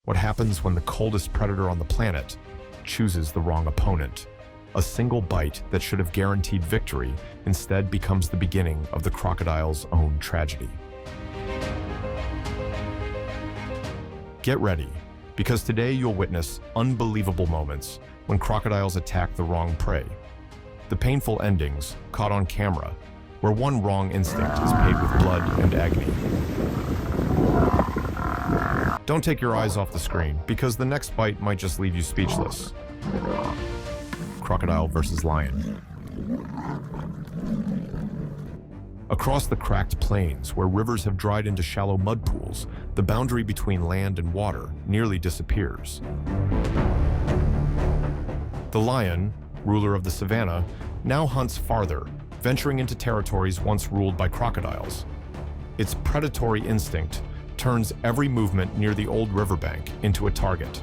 What happens when the coldest predator on the planet chooses the wrong opponent? A single bite that should have guaranteed victory instead becomes the beginning of the crocodile's own tragedy. Get ready, because today you'll witness unbelievable moments when crocodiles attack the wrong prey. The painful endings caught on camera, where one wrong instinct is paid with blood and agony. Don't take your eyes off the screen, because the next bite might just leave you speechless. Crocodile versus lion. Across the cracked plains, where rivers have dried into shallow mud pools, the boundary between land and water nearly disappears. The lion, ruler of the savannah, now hunts farther, venturing into territories once ruled by crocodiles. Its predatory instinct turns every movement near the old riverbank into a target.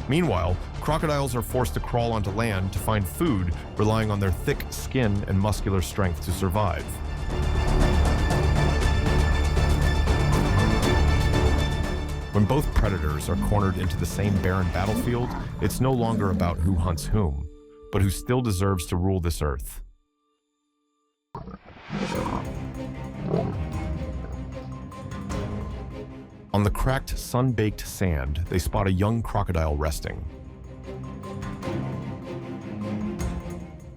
Meanwhile, crocodiles are forced to crawl onto land to find food, relying on their thick skin and muscular strength to survive. When both predators are cornered into the same barren battlefield, it's no longer about who hunts whom, but who still deserves to rule this earth. On the cracked, sun-baked sand, they spot a young crocodile resting.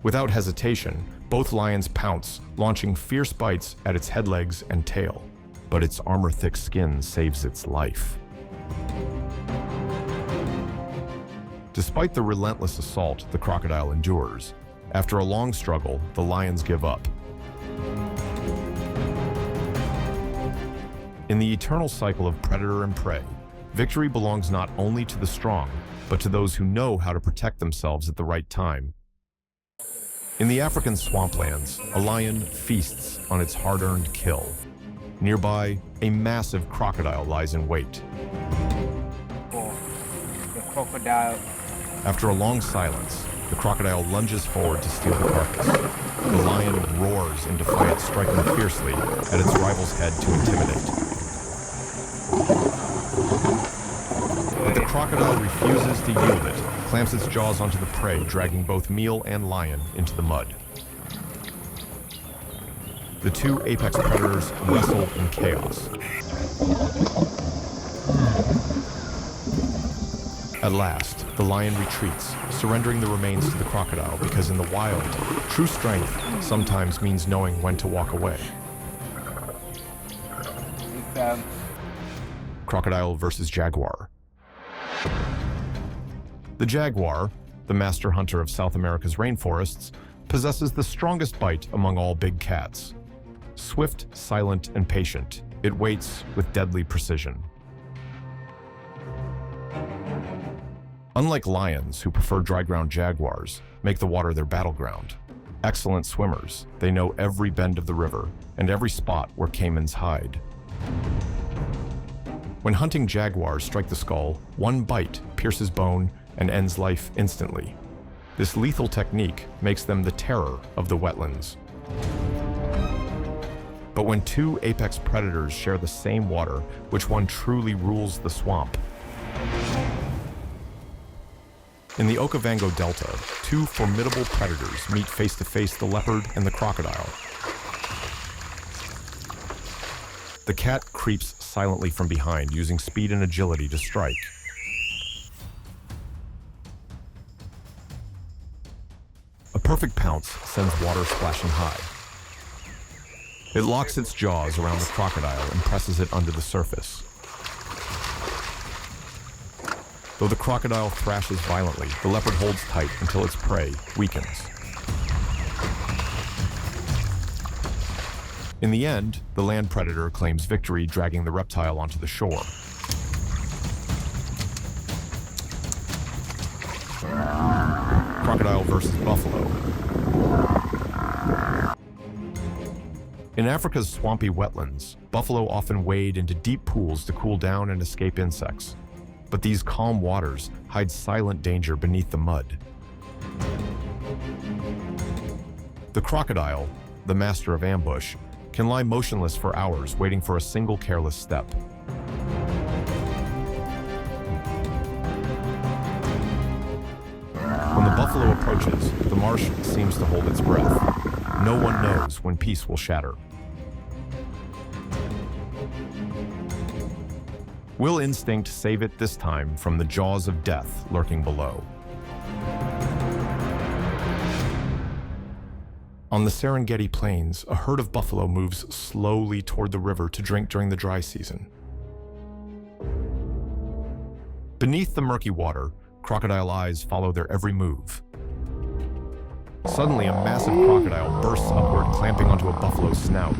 Without hesitation, both lions pounce, launching fierce bites at its head, legs, and tail. But its armor-thick skin saves its life. Despite the relentless assault the crocodile endures, after a long struggle, the lions give up. In the eternal cycle of predator and prey, victory belongs not only to the strong, but to those who know how to protect themselves at the right time. In the African swamplands, a lion feasts on its hard-earned kill. Nearby, a massive crocodile lies in wait. The crocodile. After a long silence, the crocodile lunges forward to steal the carcass. The lion roars in defiance, striking fiercely at its rival's head to intimidate. But the crocodile refuses to yield it, clamps its jaws onto the prey, dragging both meal and lion into the mud. The two apex predators wrestle in chaos. At last, the lion retreats, surrendering the remains to the crocodile, because in the wild, true strength sometimes means knowing when to walk away. Crocodile versus jaguar. The jaguar, the master hunter of South America's rainforests, possesses the strongest bite among all big cats. Swift, silent, and patient, it waits with deadly precision. Unlike lions, who prefer dry-ground jaguars, make the water their battleground. Excellent swimmers, they know every bend of the river and every spot where caimans hide. When hunting jaguars strike the skull, one bite pierces bone and ends life instantly. This lethal technique makes them the terror of the wetlands. But when two apex predators share the same water, which one truly rules the swamp? In the Okavango Delta, two formidable predators meet face-to-face: the leopard and the crocodile. The cat creeps silently from behind, using speed and agility to strike. A perfect pounce sends water splashing high. It locks its jaws around the crocodile and presses it under the surface. Though the crocodile thrashes violently, the leopard holds tight until its prey weakens. In the end, the land predator claims victory, dragging the reptile onto the shore. Crocodile versus buffalo. In Africa's swampy wetlands, buffalo often wade into deep pools to cool down and escape insects. But these calm waters hide silent danger beneath the mud. The crocodile, the master of ambush, can lie motionless for hours waiting for a single careless step. When the buffalo approaches, the marsh seems to hold its breath. No one knows when peace will shatter. Will instinct save it this time from the jaws of death lurking below? On the Serengeti Plains, a herd of buffalo moves slowly toward the river to drink during the dry season. Beneath the murky water, crocodile eyes follow their every move. Suddenly, a massive crocodile bursts upward, clamping onto a buffalo's snout.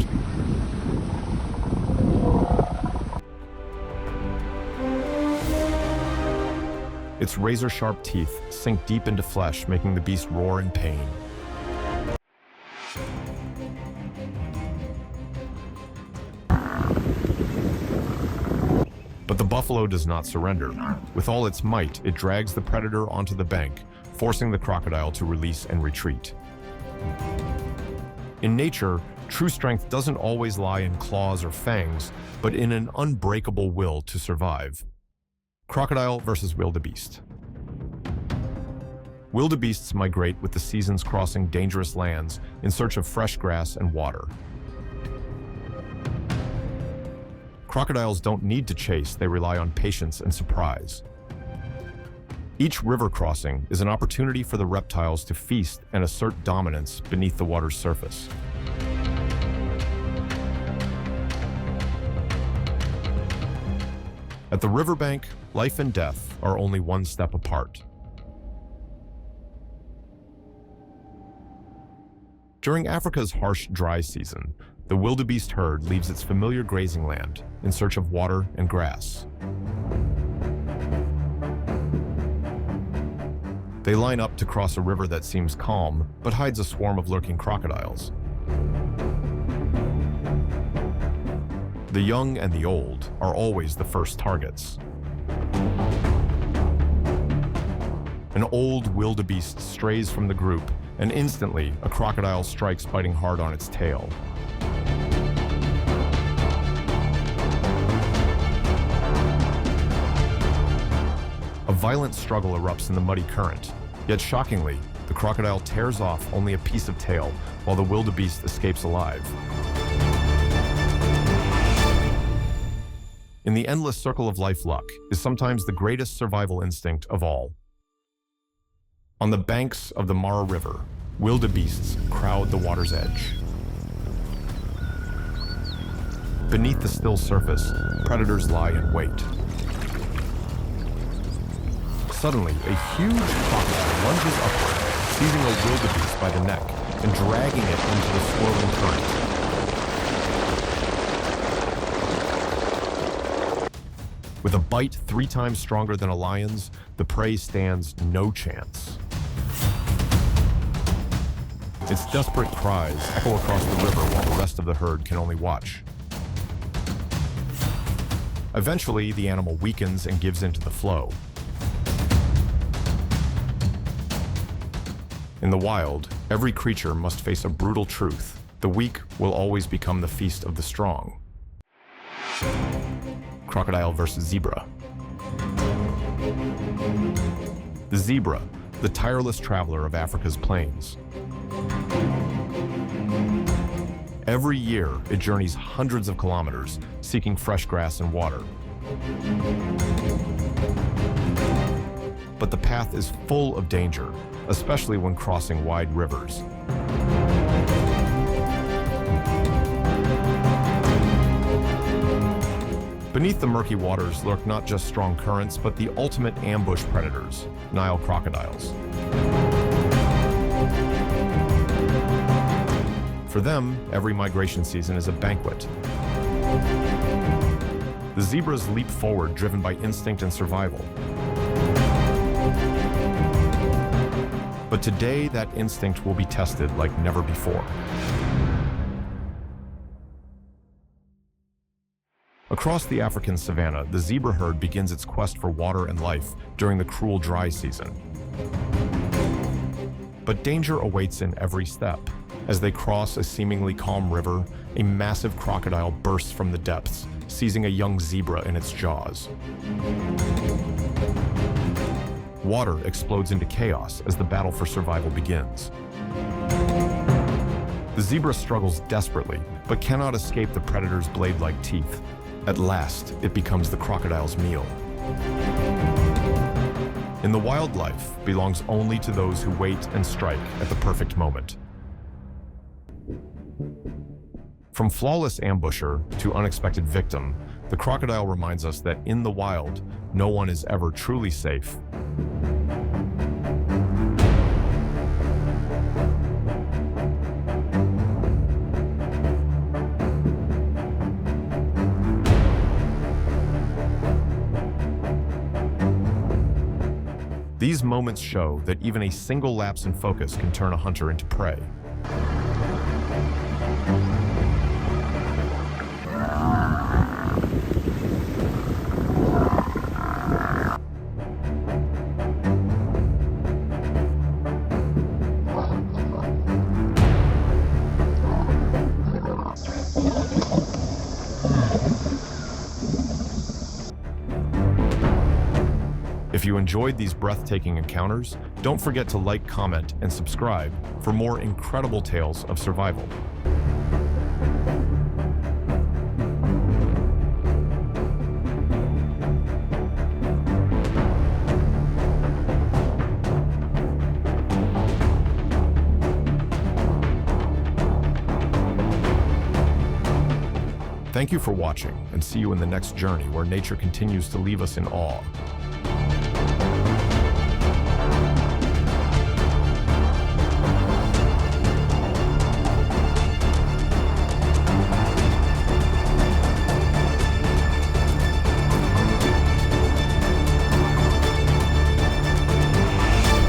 Its razor-sharp teeth sink deep into flesh, making the beast roar in pain. But the buffalo does not surrender. With all its might, it drags the predator onto the bank, forcing the crocodile to release and retreat. In nature, true strength doesn't always lie in claws or fangs, but in an unbreakable will to survive. Crocodile versus wildebeest. Wildebeests migrate with the seasons, crossing dangerous lands in search of fresh grass and water. Crocodiles don't need to chase, they rely on patience and surprise. Each river crossing is an opportunity for the reptiles to feast and assert dominance beneath the water's surface. At the riverbank, life and death are only one step apart. During Africa's harsh dry season, the wildebeest herd leaves its familiar grazing land in search of water and grass. They line up to cross a river that seems calm, but hides a swarm of lurking crocodiles. The young and the old are always the first targets. An old wildebeest strays from the group, and instantly a crocodile strikes, biting hard on its tail. A violent struggle erupts in the muddy current, yet shockingly, the crocodile tears off only a piece of tail, while the wildebeest escapes alive. In the endless circle of life, luck is sometimes the greatest survival instinct of all. On the banks of the Mara River, wildebeests crowd the water's edge. Beneath the still surface, predators lie in wait. Suddenly, a huge crocodile lunges upward, seizing a wildebeest by the neck and dragging it into the swirling current. With a bite 3 times stronger than a lion's, the prey stands no chance. Its desperate cries echo across the river while the rest of the herd can only watch. Eventually, the animal weakens and gives into the flow. In the wild, every creature must face a brutal truth. The weak will always become the feast of the strong. Crocodile versus zebra. The zebra, the tireless traveler of Africa's plains. Every year, it journeys hundreds of kilometers, seeking fresh grass and water. But the path is full of danger, especially when crossing wide rivers. Beneath the murky waters lurk not just strong currents, but the ultimate ambush predators, Nile crocodiles. For them, every migration season is a banquet. The zebras leap forward, driven by instinct and survival. But today, that instinct will be tested like never before. Across the African savanna, the zebra herd begins its quest for water and life during the cruel dry season. But danger awaits in every step. As they cross a seemingly calm river, a massive crocodile bursts from the depths, seizing a young zebra in its jaws. Water explodes into chaos as the battle for survival begins. The zebra struggles desperately, but cannot escape the predator's blade-like teeth. At last, it becomes the crocodile's meal. In the wild, life belongs only to those who wait and strike at the perfect moment. From flawless ambusher to unexpected victim, the crocodile reminds us that in the wild, no one is ever truly safe. These moments show that even a single lapse in focus can turn a hunter into prey. If you enjoyed these breathtaking encounters, don't forget to like, comment, and subscribe for more incredible tales of survival. Thank you for watching, and see you in the next journey where nature continues to leave us in awe.